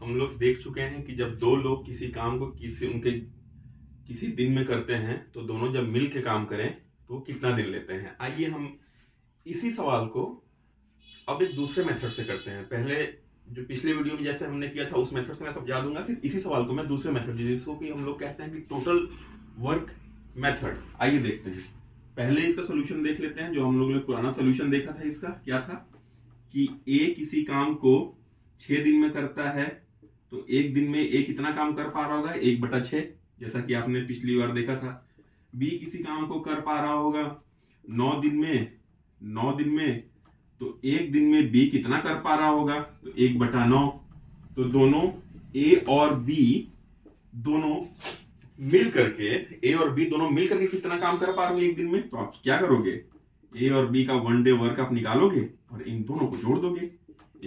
हम लोग देख चुके हैं कि जब दो लोग किसी काम को किसी दिन में करते हैं तो दोनों जब मिल के काम करें तो कितना दिन लेते हैं। आइए हम इसी सवाल को अब एक दूसरे मेथड से करते हैं। पहले जो पिछले वीडियो में जैसे हमने किया था उस मेथड से मैं समझा दूंगा, फिर इसी सवाल को मैं दूसरे मेथड जिसको कि हम लोग कहते हैं कि टोटल वर्क मेथड। आइए देखते हैं। पहले इसका सोल्यूशन देख लेते हैं। जो हम लोग ने पुराना सोल्यूशन देखा था इसका क्या था कि ए किसी काम को 6 दिन में करता है तो एक दिन में ए कितना काम कर पा रहा होगा, 1/6, जैसा कि आपने पिछली बार देखा था। बी किसी काम को कर पा रहा होगा 9 दिन में तो एक दिन में बी कितना कर पा रहा होगा, तो 1/9। तो दोनों ए और बी दोनों मिल करके कितना काम कर पा रहे हो एक दिन में, तो आप क्या करोगे, ए और बी का 1 डे वर्क आप निकालोगे और इन दोनों को जोड़ दोगे,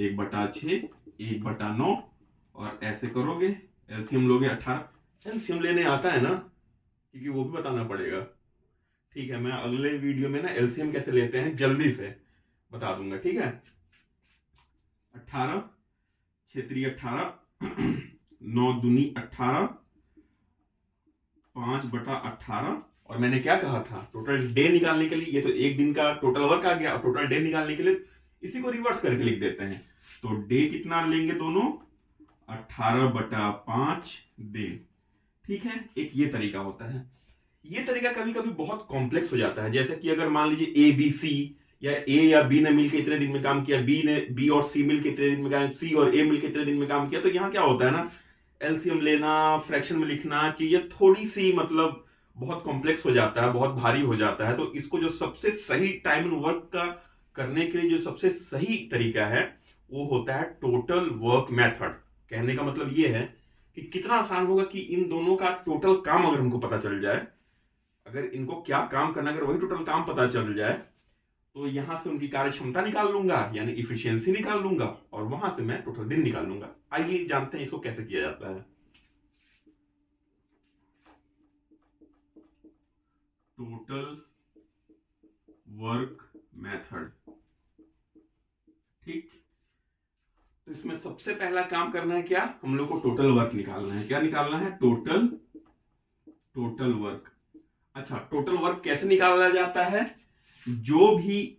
1/6 1/9 और ऐसे करोगे। एलसीएम लोगे 18। एलसीएम लेने आता है ना, क्योंकि वो भी बताना पड़ेगा। ठीक है, मैं अगले वीडियो में ना एलसीएम कैसे लेते हैं जल्दी से बता दूंगा। ठीक है, 18 क्षेत्रीय 18 9 दूनी 18 5/18। और मैंने क्या कहा था, टोटल डे निकालने के लिए, ये तो एक दिन का टोटल वर्क आ गया, टोटल डे निकालने के लिए इसी को रिवर्स करके लिख देते हैं। तो डे कितना लेंगे दोनों, 18/5 दिन। ठीक है, एक ये तरीका होता है। ये तरीका कभी कभी बहुत कॉम्प्लेक्स हो जाता है। जैसे कि अगर मान लीजिए ए बी सी या ए या बी ने मिलकर इतने दिन में काम किया, बी और सी मिलकर इतने दिन में काम, सी और ए मिलकर इतने दिन में काम किया, तो यहाँ क्या होता है ना, एलसीएम लेना, फ्रैक्शन में लिखना, चीजें थोड़ी सी मतलब बहुत कॉम्प्लेक्स हो जाता है, बहुत भारी हो जाता है। तो इसको जो सबसे सही टाइम एंड वर्क का करने के लिए जो सबसे सही तरीका है वो होता है टोटल वर्क मेथड। कहने का मतलब ये है कि कितना आसान होगा कि इन दोनों का टोटल काम अगर हमको पता चल जाए, अगर इनको क्या काम करना, अगर वही टोटल काम पता चल जाए, तो यहां से उनकी कार्य क्षमता निकाल लूंगा, यानी इफिशियंसी निकाल लूंगा, और वहां से मैं टोटल दिन निकाल लूंगा। आइए जानते हैं इसको कैसे किया जाता है। Total work method. ठीक, तो इसमें सबसे पहला काम करना है क्या, हम लोग को टोटल वर्क निकालना है। क्या निकालना है, टोटल वर्क। अच्छा, टोटल वर्क कैसे निकाला जाता है, जो भी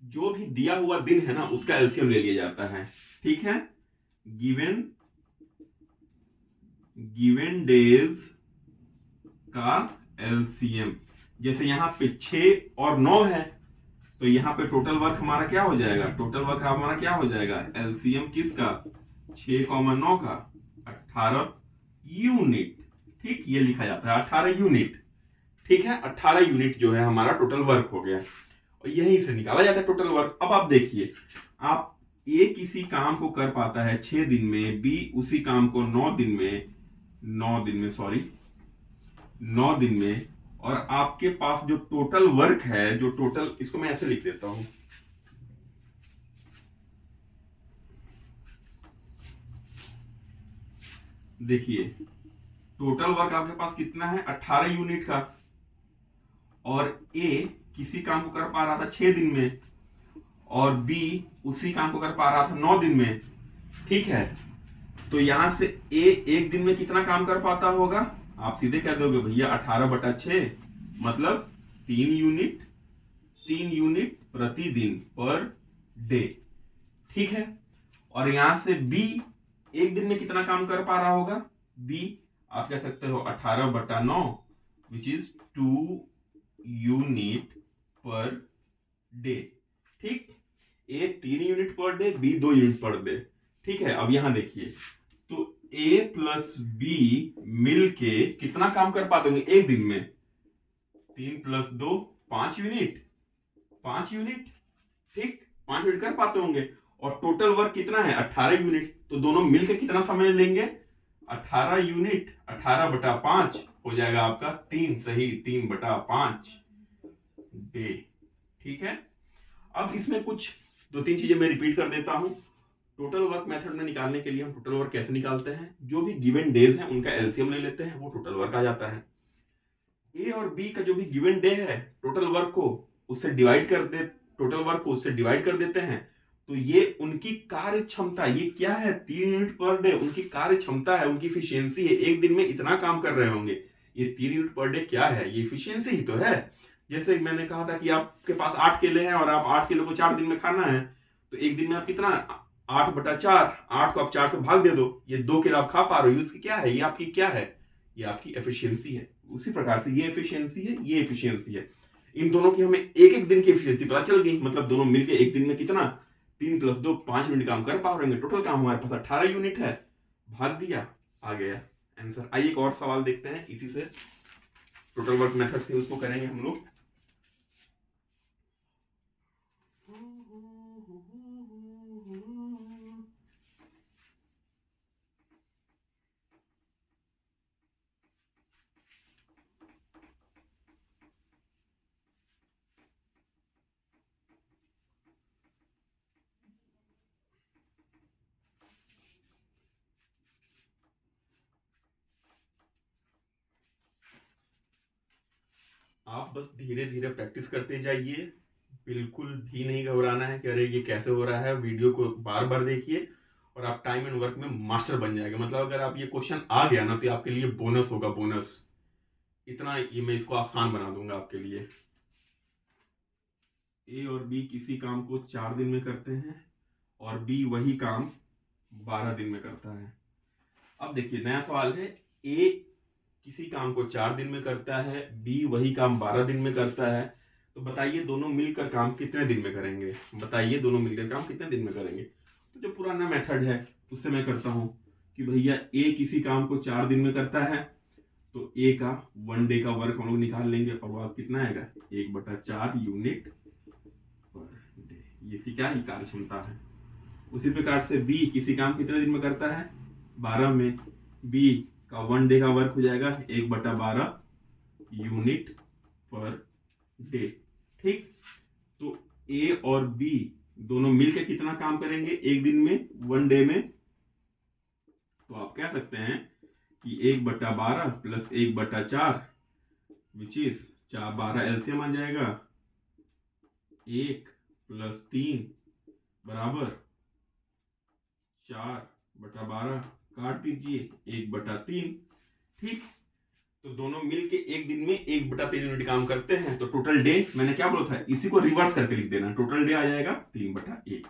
दिया हुआ दिन है ना उसका एलसीएम ले लिया जाता है। ठीक है, गिवन डेज का एलसीएम। जैसे यहां पे 6 और 9 है, तो यहां पे टोटल वर्क हमारा क्या हो जाएगा, एलसीएम किसका, 6,9 का 18 यूनिट। ठीक, ये लिखा जाता है 18 यूनिट। ठीक है, 18 यूनिट जो है हमारा टोटल वर्क हो गया, और यहीं से निकाला जाता है टोटल वर्क। अब आप देखिए, आप ए किसी काम को कर पाता है 6 दिन में, बी उसी काम को 9 दिन में, और आपके पास जो टोटल वर्क है, जो टोटल, इसको मैं ऐसे लिख देता हूं, देखिए टोटल वर्क आपके पास कितना है, 18 यूनिट का, और ए किसी काम को कर पा रहा था 6 दिन में, और बी उसी काम को कर पा रहा था 9 दिन में। ठीक है, तो यहां से ए एक दिन में कितना काम कर पाता होगा, आप सीधे कह दोगे भैया 18/6, मतलब 3 यूनिट प्रतिदिन पर डे। ठीक है, और यहां से बी एक दिन में कितना काम कर पा रहा होगा, बी आप कह सकते हो 18/9 which is 2 unit per day. ठीक, A 3 unit per day, B 2 unit per day. ठीक है, अब यहां देखिए, तो ए प्लस बी मिलके कितना काम कर पाते होंगे एक दिन में, 3 + 2 5 यूनिट। ठीक, 5 यूनिट कर पाते होंगे, और टोटल वर्क कितना है 18 यूनिट। तो दोनों मिलकर कितना समय लेंगे, 18 यूनिट 18/5 हो जाएगा आपका 3, सही 3/5 डे। ठीक है, अब इसमें कुछ 2-3 चीजें मैं रिपीट कर देता हूं। टोटल वर्क मेथड में निकालने के लिए हम टोटल वर्क कैसे निकालते हैं, जो भी गिवन डेज हैं उनका एलसीएम ले लेते हैं, वो टोटल वर्क आ जाता है। ए और बी का जो भी गिवन डे है, टोटल वर्क को उससे डिवाइड कर देते हैं, तो ये उनकी कार्य क्षमता, ये क्या है, 3 यूनिट पर डे उनकी कार्य क्षमता है, उनकी इफिशियंसी है, एक दिन में इतना काम कर रहे होंगे। ये 3 यूनिट पर डे क्या है, ये इफिशियंसी ही तो है। जैसे मैंने कहा था कि आपके पास 8 केले हैं और आप 8 किलो को 4 दिन में खाना है, तो एक दिन में आप कितना, 8/4, 8 को आप 4 से भाग दे दो, ये 2 किलो आप खा पा रहे हो, इसकी क्या है, ये आपकी क्या है, ये आपकी एफिशिएंसी है। उसी प्रकार से ये एफिशिएंसी है, ये एफिशिएंसी है। इन दोनों की हमें एक एक दिन की एफिशिएंसी पता चल गई, मतलब दोनों मिलकर एक दिन में कितना, 3 + 2 5 मिनट काम कर पा रहे हैं। टोटल काम हमारे पास 18 यूनिट है, भाग दिया, आ गया आंसर। आइए एक और सवाल देखते हैं, इसी से टोटल वर्क मेथड से उसको करेंगे हम लोग। आप बस धीरे धीरे प्रैक्टिस करते जाइए, बिल्कुल भी नहीं घबराना है कि अरे ये कैसे हो रहा है। वीडियो को बार बार देखिए और आप टाइम एंड वर्क में मास्टर बन जाएगा। मतलब अगर आप ये क्वेश्चन आ गया ना तो आपके लिए बोनस होगा, बोनस। इतना ये मैं इसको आसान बना दूंगा आपके लिए। ए और बी किसी काम को 4 दिन में करते हैं और बी वही काम 12 दिन में करता है। अब देखिए नया सवाल है, ए किसी काम को 4 दिन में करता है, बी वही काम 12 दिन में करता है, तो बताइए दोनों मिलकर काम कितने दिन में करेंगे। बताइए दोनों मिलकर काम कितने दिन में करेंगे। तो जो पुराना मेथड है उससे मैं करता हूं कि भैया ए किसी काम को 4 दिन में करता है, तो ए का 1 डे का वर्क हम लोग निकाल लेंगे और वो कितना आएगा, 1/4 यूनिट पर डे। ये इसकी क्या है, कार्य क्षमता है। उसी प्रकार से बी किसी काम कितने दिन में करता है, 12 में, बी का 1 डे का वर्क हो जाएगा 1/12 यूनिट पर डे। ठीक, तो ए और बी दोनों मिलकर कितना काम करेंगे एक दिन में, 1 डे में। तो आप कह सकते हैं कि 1/12 प्लस 1/4 विच इज 12 एलसीएम आ जाएगा, 1 + 3 बराबर 4/12, काट दीजिए 1/3। ठीक, तो दोनों मिलके एक दिन में 1/3 यूनिट काम करते हैं। तो टोटल डे मैंने क्या बोला था, इसी को रिवर्स करके लिख देना, टोटल डे आ जाएगा 3/1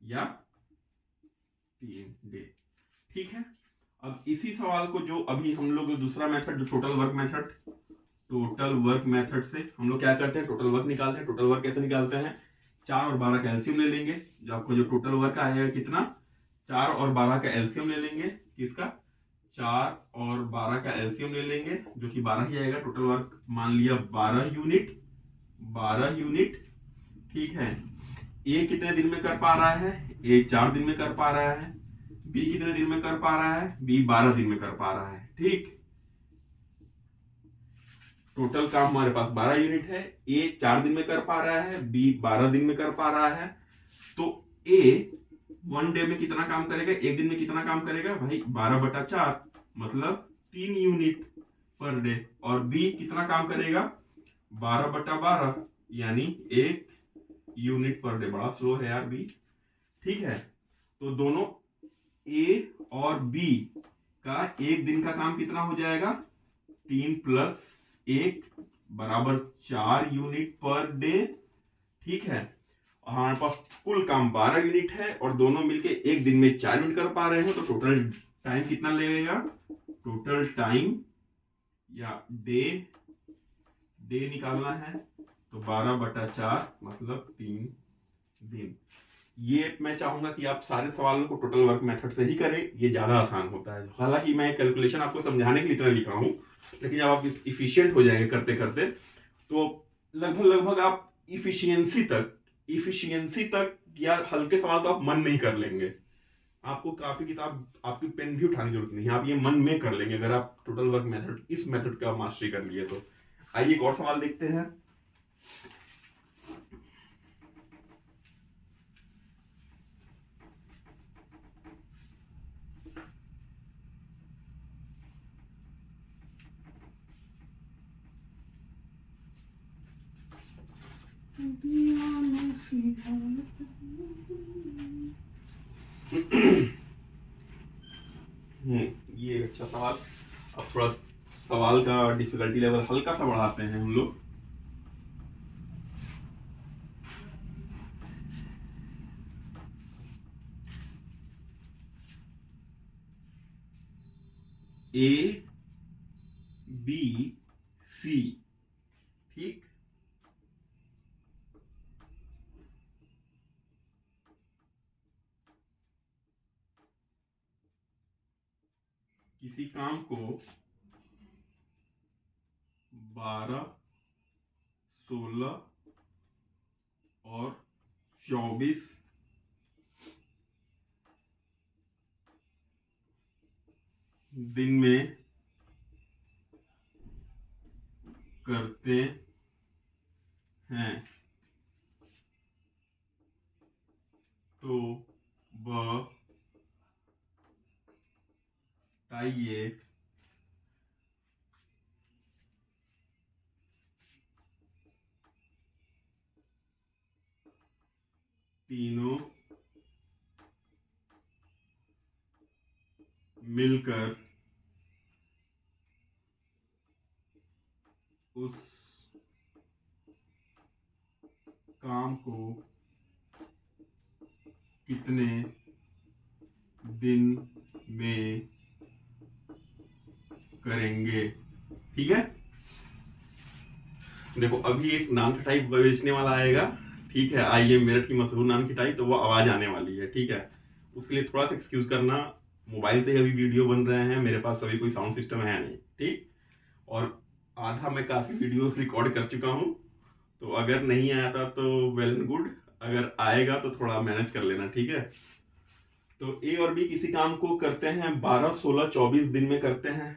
या 3 डे। ठीक है, अब इसी सवाल को जो अभी हम लोग दूसरा मेथड, जो total work method, total work method से हम लोग क्या करते हैं, टोटल वर्क निकालते हैं। टोटल वर्क कैसे निकालते हैं, 4 और 12 का एलसीएम ले लेंगे। जो आपको जो टोटल वर्क आएगा कितना, 4 और 12 का एलसीएम ले लेंगे, किसका, 4 और 12 का एलसीएम ले लेंगे, जो कि 12 ही आएगा। टोटल वर्क मान लिया 12 यूनिट, 12 यूनिट। ठीक है, ए कितने दिन में कर पा रहा है, ए 4 दिन में कर पा रहा है। बी कितने दिन में कर पा रहा है, बी 12 दिन में कर पा रहा है। ठीक, टोटल काम हमारे पास 12 यूनिट है, ए 4 दिन में कर पा रहा है, बी 12 दिन में कर पा रहा है। तो ए 1 डे में कितना काम करेगा, एक दिन में कितना काम करेगा भाई, 12/4 मतलब 3 यूनिट पर डे। और बी कितना काम करेगा, 12/12 यानी 1 यूनिट पर डे। बड़ा स्लो है यार बी। ठीक है, तो दोनों ए और बी का एक दिन का काम कितना हो जाएगा, 3 + 1 बराबर 4 यूनिट पर डे। ठीक है, हमारे पास कुल काम 12 यूनिट है और दोनों मिलके एक दिन में 4 यूनिट कर पा रहे हैं। तो टोटल टाइम कितना लगेगा, टोटल टाइम या डे निकालना है, तो 12/4 मतलब 3 दिन। ये मैं चाहूंगा कि आप सारे सवालों को टोटल वर्क मेथड से ही करें, ये ज्यादा आसान होता है। हालांकि मैं कैलकुलेशन आपको समझाने के लिए इतना लिखा हूं, लेकिन जब आप इफिशिएंट हो जाएंगे करते करते, तो लगभग लगभग आप इफिशियंसी तक या हल्के सवाल तो आप मन में ही कर लेंगे। आपको कापी किताब, आपकी पेन भी उठाने की जरूरत नहीं है, आप ये मन में कर लेंगे अगर आप टोटल वर्क मेथड, इस मेथड का मास्टरी कर लिए तो। आइए एक और सवाल देखते हैं। ये अच्छा सवाल। अब थोड़ा सवाल का डिफिकल्टी लेवल हल्का सा बढ़ाते हैं हम लोग। ए बी सी, ठीक, किसी काम को 12, 16 और 24 दिन में करते हैं तो बताइए तीनों मिलकर उस काम को कितने दिन में करेंगे। ठीक है, देखो अभी एक नान का टाइप बेचने वाला आएगा, ठीक है, आइए मेरठ की मशहूर नान की टाइप, तो वो आवाज आने वाली है, ठीक है, उसके लिए थोड़ा सा एक्सक्यूज करना। मोबाइल से ही अभी वीडियो बन रहे हैं, मेरे पास अभी कोई साउंड सिस्टम है नहीं, ठीक, और आधा मैं काफी वीडियो रिकॉर्ड कर चुका हूँ, तो अगर नहीं आया था तो वेल एंड गुड, अगर आएगा तो थोड़ा मैनेज कर लेना, ठीक है। तो ए और बी किसी काम को करते हैं 12, 16, 24 दिन में करते हैं,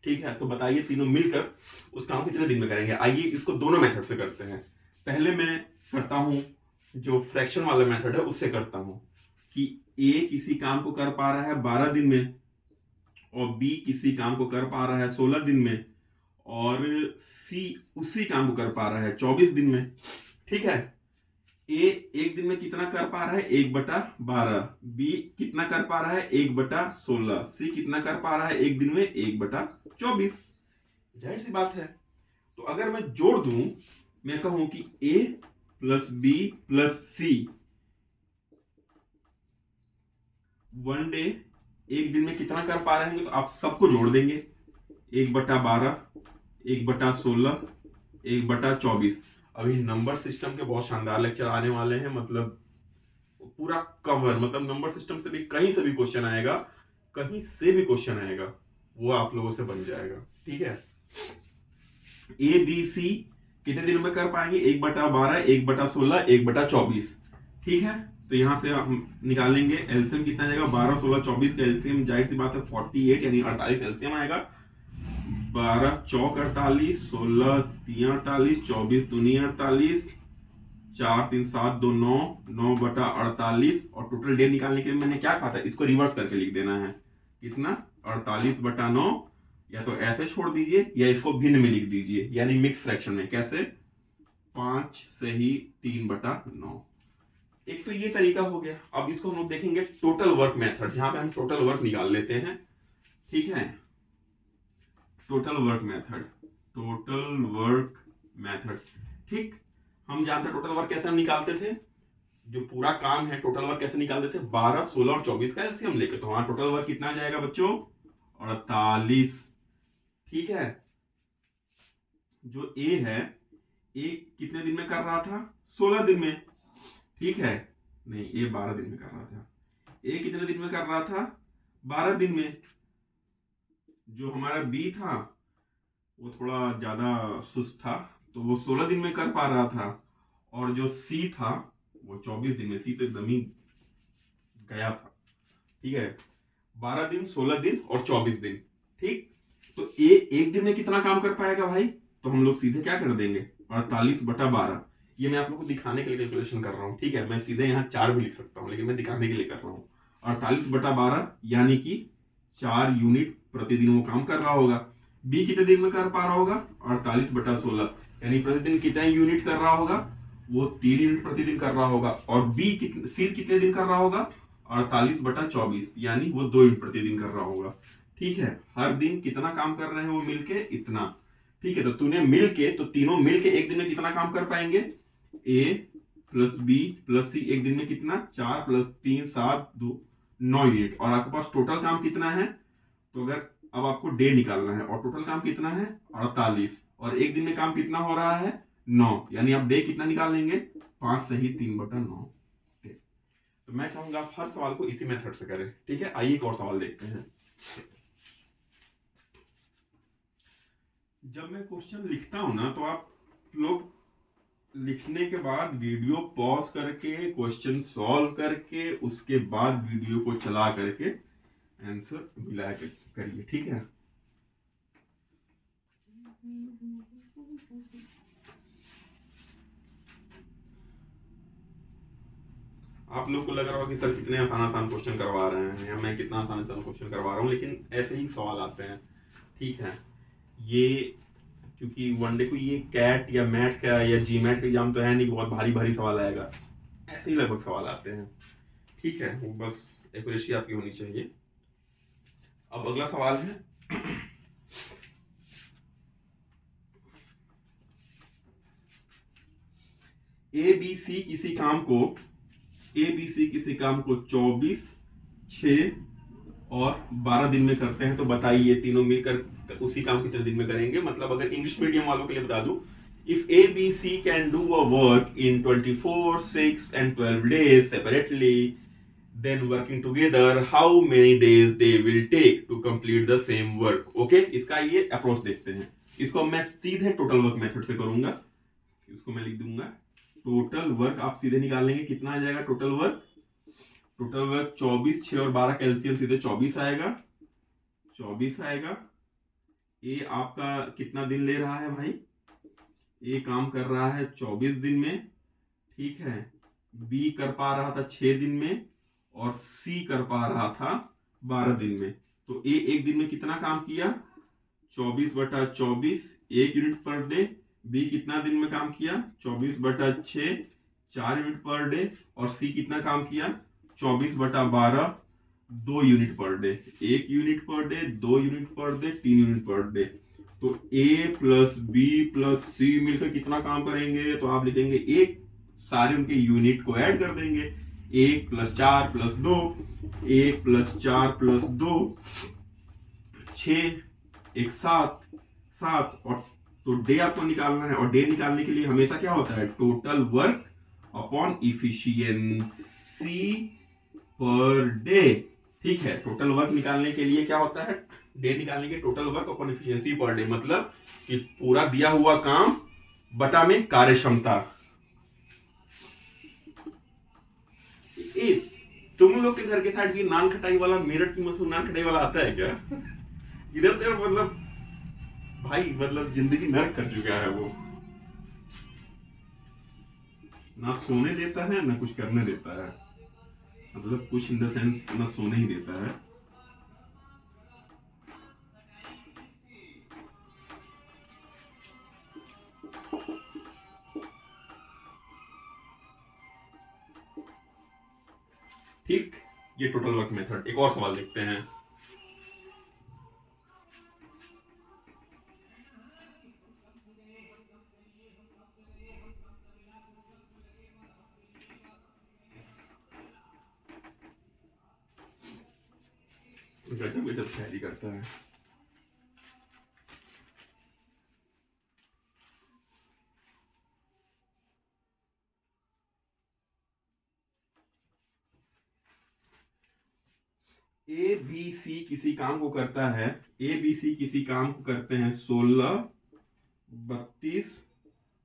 ठीक है, तो बताइए तीनों मिलकर उस काम कितने दिन में करेंगे। आइए इसको दोनों मेथड से करते हैं। पहले मैं करता हूं जो फ्रैक्शन वाला मेथड है उससे करता हूं कि ए किसी काम को कर पा रहा है 12 दिन में और बी किसी काम को कर पा रहा है 16 दिन में और सी उसी काम को कर पा रहा है 24 दिन में, ठीक है। ए एक दिन में कितना कर पा रहा है 1/12, बी कितना कर पा रहा है 1/16, सी कितना कर पा रहा है एक दिन में 1/24। जाहिर सी बात है। तो अगर मैं जोड़ दूं, मैं कहूं कि ए प्लस बी प्लस सी वन डे एक दिन में कितना कर पा रहे हैं, तो आप सबको जोड़ देंगे 1/12, 1/16, 1/24। अभी नंबर सिस्टम के बहुत शानदार लेक्चर आने वाले हैं, मतलब पूरा कवर, मतलब नंबर सिस्टम से भी कहीं से भी क्वेश्चन आएगा, कहीं से भी क्वेश्चन आएगा, वो आप लोगों से बन जाएगा, ठीक है। ए बी सी कितने दिन में कर पाएंगे 1/12, 1/16, 1/24, ठीक है। तो यहां से हम निकालेंगे एलसीएम कितना आएगा 12, 16, 24 का एलसीएम जाहिर सी बात है 48 यानी 48 एलसीएम आएगा। 12 चौक 48, 16 3 48, 24 दूनी 48, 4 3 7 2 9, 9/48 और टोटल डे निकालने के लिए मैंने क्या कहा था, इसको रिवर्स करके लिख देना है, कितना 48/9, या तो ऐसे छोड़ दीजिए या इसको भिन्न में लिख दीजिए यानी मिक्स फ्रैक्शन में, कैसे 5 से ही 3/9। एक तो ये तरीका हो गया। अब इसको हम लोग देखेंगे टोटल वर्क मेथड, जहां पे हम टोटल वर्क निकाल लेते हैं, ठीक है। Total work method, total work method, ठीक, हम जानते हैं टोटल वर्क कैसे हम निकालते थे, जो पूरा काम है टोटल वर्क कैसे निकालते थे 12, 16 और 24 का एलसीएम लेके। तो हमारा टोटल वर्क कितना जाएगा बच्चों 48, ठीक है। जो ए है, ए कितने दिन में कर रहा था 16 दिन में, ठीक है, नहीं ए 12 दिन में कर रहा था, ए कितने दिन में कर रहा था 12 दिन में। जो हमारा बी था वो थोड़ा ज्यादा सुस्त था, तो वो 16 दिन में कर पा रहा था, और जो सी था वो 24 दिन में, सी तो एकदम ही गया था, ठीक है। 12 दिन, 16 दिन और 24 दिन, ठीक। तो ए एक दिन में कितना काम कर पाएगा भाई, तो हम लोग सीधे क्या कर देंगे 48/12। ये मैं आप लोगों को दिखाने के लिए कैलकुलेशन कर रहा हूँ, ठीक है, मैं सीधे यहाँ 4 भी लिख सकता हूँ, लेकिन मैं दिखाने के लिए कर रहा हूँ। 48/12 यानी कि 4 यूनिट प्रतिदिन वो काम कर रहा होगा। बी कितने दिन में कर पा रहा होगा 48/16 यानी प्रतिदिन कितने यूनिट कर रहा होगा, वो 3 यूनिट प्रतिदिन कर रहा होगा। और बी सी कितने दिन कर रहा होगा 48/24, यानी वो 2 यूनिट प्रतिदिन कर रहा होगा। ठीक है, हर दिन कितना काम कर रहे हैं वो मिलके इतना। ठीक है, तो तूने मिलके, तो तीनों मिलके एक दिन में कितना काम कर पाएंगे? ए प्लस बी प्लस सी एक दिन में कितना? 4 + 3 7 2 9 यूनिट। और आपके पास टोटल काम कितना है? तो अगर अब आपको डे निकालना है और टोटल काम कितना है? 48, और एक दिन में काम कितना हो रहा है? 9, यानी आप डे कितना निकाल लेंगे? 5 सही 3/9। तो मैं चाहूंगा आप हर सवाल को इसी मेथड से करें। ठीक है, आइए एक और सवाल देखते हैं। जब मैं क्वेश्चन लिखता हूं ना, तो आप लोग लिखने के बाद वीडियो पॉज करके क्वेश्चन सॉल्व करके उसके बाद वीडियो को चला करके आंसर मिला करिए। ठीक है, आप लोग को लग रहा होगा कि सर कितने आसान आसान क्वेश्चन करवा रहे हैं, या मैं कितना आसान आसान क्वेश्चन करवा रहा हूँ, लेकिन ऐसे ही सवाल आते हैं। ठीक है, ये क्योंकि वनडे को ये कैट या मैट का या जी मैट का एग्जाम तो है नहीं, बहुत भारी भारी सवाल आएगा, ऐसे ही लगभग सवाल आते हैं। ठीक है, वो बस एक्यूरेसी आपकी होनी चाहिए। अब अगला सवाल है, ABC किसी काम को 24, 6 और 12 दिन में करते हैं, तो बताइए तीनों मिलकर उसी काम कितने दिन में करेंगे? मतलब अगर इंग्लिश मीडियम वालों के लिए बता दूं, if ABC can do a work in 24, 6 and 12 days separately, then working together, how many days they will take to complete the same work? Okay, इसका ये अप्रोच देखते हैं। इसको मैं सीधे टोटल वर्क मेथड से करूंगा। इसको मैं लिख दूंगा टोटल वर्क, आप सीधे निकाल लेंगे कितना आ जाएगा टोटल वर्क? टोटल वर्क 24, 6 और 12 कैल्सियम सीधे 24 आएगा। 24 आएगा। ए आपका कितना दिन ले रहा है भाई? ए काम कर रहा है 24 दिन में। ठीक है, बी कर पा रहा था 6 दिन में, और सी कर पा रहा था 12 दिन में। तो ए एक दिन में कितना काम किया? 24/24, 1 यूनिट पर डे। बी कितना दिन में काम किया? 24/6, 4 यूनिट पर डे। और सी कितना काम किया? 24/12, 2 unit per day. 1 unit per day, 2 unit per day, 3 unit per day. तो ए प्लस बी प्लस सी मिलकर कितना काम करेंगे? तो आप लिखेंगे एक, सारे उनके यूनिट को ऐड कर देंगे। 1 + 4 + 2, 1 + 4 + 2, 6, 1 7, 7। और तो डे आपको निकालना है, और डे निकालने के लिए हमेशा क्या होता है? टोटल वर्क अपॉन इफिशियंसी पर डे। ठीक है, टोटल वर्क निकालने के लिए क्या होता है? डे निकालने के total work upon efficiency per day, मतलब कि पूरा दिया हुआ काम बटा में कार्य क्षमता। तुम लोग के घर के साइड की नान खटाई वाला, मेरठ की मशहूर नान खटाई वाला आता है क्या? इधर उधर मतलब भाई, मतलब जिंदगी नर्क कर चुका है वो। ना सोने देता है ना कुछ करने देता है, मतलब कुछ इन द सेंस ना सोने ही देता है। ठीक, ये टोटल वर्क मेथड। एक और सवाल देखते हैं। गजब गजब शायरी करता है। ABC किसी काम को करता है, ABC किसी काम को करते हैं 16, 32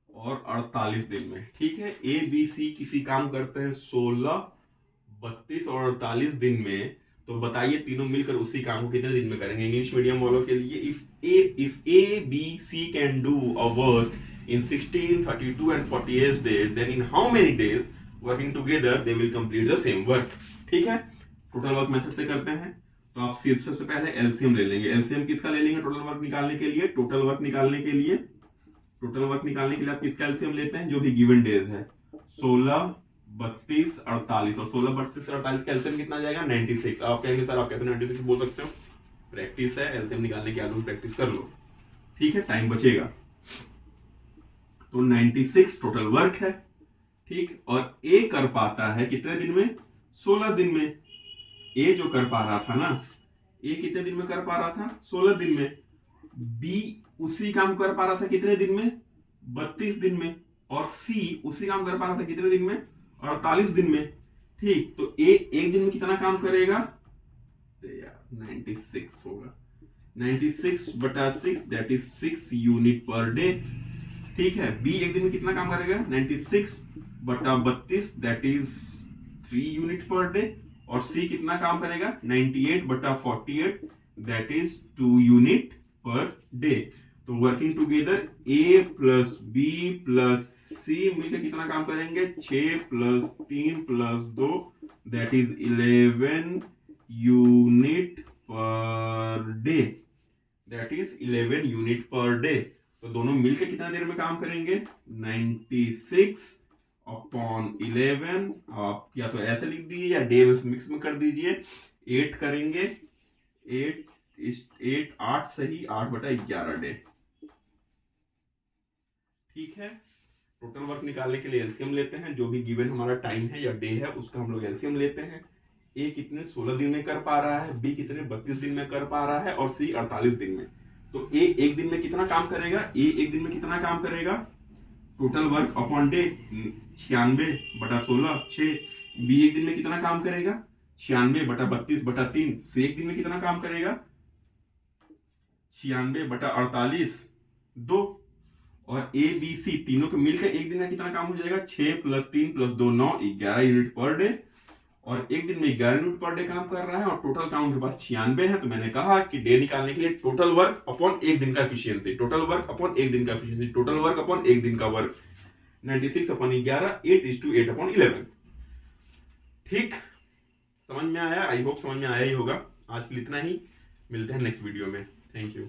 और 48 दिन में। ठीक है, ABC किसी काम करते हैं 16, 32 और 48 दिन में, तो बताइए तीनों मिलकर उसी काम को कितने दिन में करेंगे? इंग्लिश मीडियम वालों के लिए, if ABC can do a work in 16, 32 and 48 days, then in how many days working together they will complete the same work? ठीक है, टोटल वर्क मेथड से करते हैं। तो आप सबसे पहले एलसीएम ले लेंगे। एलसीएम किसका ले लेंगे टोटल वर्क निकालने के लिए? टोटल वर्क निकालने के लिए आप किसका एलसीएम लेते हैं? जो भी गिवन डेज है, 16, 32 48 और 16 32 48 का एलसीएम कितना आ जाएगा 96। आप कहेंगे सर आप कैसे 96 बोल सकते हो, प्रैक्टिस है, एलसीएम निकालने की आलू प्रैक्टिस कर लो, ठीक है, टाइम बचेगा। तो 96 टोटल वर्क है, ठीक। और ए कर पाता है कितने दिन में, 16 दिन में। ए जो कर पा रहा था ना, ए कितने दिन में कर पा रहा था, 16 दिन में। बी उसी काम कर पा रहा था कितने दिन में, 32 दिन में। और सी उसी काम कर पा रहा था कितने दिन में, 48 दिन में, ठीक। तो ए एक दिन में कितना काम करेगा यार, 96 होगा, 96/6 that is 6 unit per day, ठीक है। बी एक दिन में कितना काम करेगा, 96/32 that is 3 unit per day. और सी कितना काम करेगा, 98/48 that is 2 unit per day. तो वर्किंग टुगेदर ए प्लस बी प्लस सी मिलकर कितना काम करेंगे, 6 + 3 + 2 that is 11 unit per day, that is 11 unit per day. तो दोनों मिलकर कितना देर में काम करेंगे, 96/11। आप या तो ऐसे लिख दीजिए या डे मिक्स में कर दीजिए, 8 करेंगे, 8 सही 8/11 डे, ठीक है। टोटल वर्क निकालने के लिए एलसीएम लेते हैं, जो भी गिवन हमारा टाइम है या डे है उसका हम लोग एलसीएम लेते हैं। ए कितने 16 दिन में कर पा रहा है, बी कितने 32 दिन में कर पा रहा है और सी 48 दिन में। तो ए एक दिन में कितना काम करेगा, ए एक दिन में कितना काम करेगा, total work upon day 96/16 6। B एक दिन में कितना काम करेगा, 96/32/3। सी एक दिन में कितना काम करेगा, 96/48 2। और ए बी सी तीनों के मिलकर एक दिन में कितना काम हो जाएगा, 6 + 3 + 2 9 11 यूनिट पर डे। और एक दिन में 11 यूनिट पर डे काम कर रहा है और टोटल काम उनके पास 96 है। तो मैंने कहा कि डे निकालने के लिए टोटल वर्क अपॉन एक दिन का एफिशिएंसी, टोटल वर्क अपॉन एक दिन का एफिशिएंसी, टोटल वर्क अपॉन एक दिन का वर्क, 96/11 8:8/11। ठीक, समझ में आया, आई होप समझ में आया ही होगा। आज के लिए इतना ही, मिलते हैं नेक्स्ट वीडियो में, थैंक यू।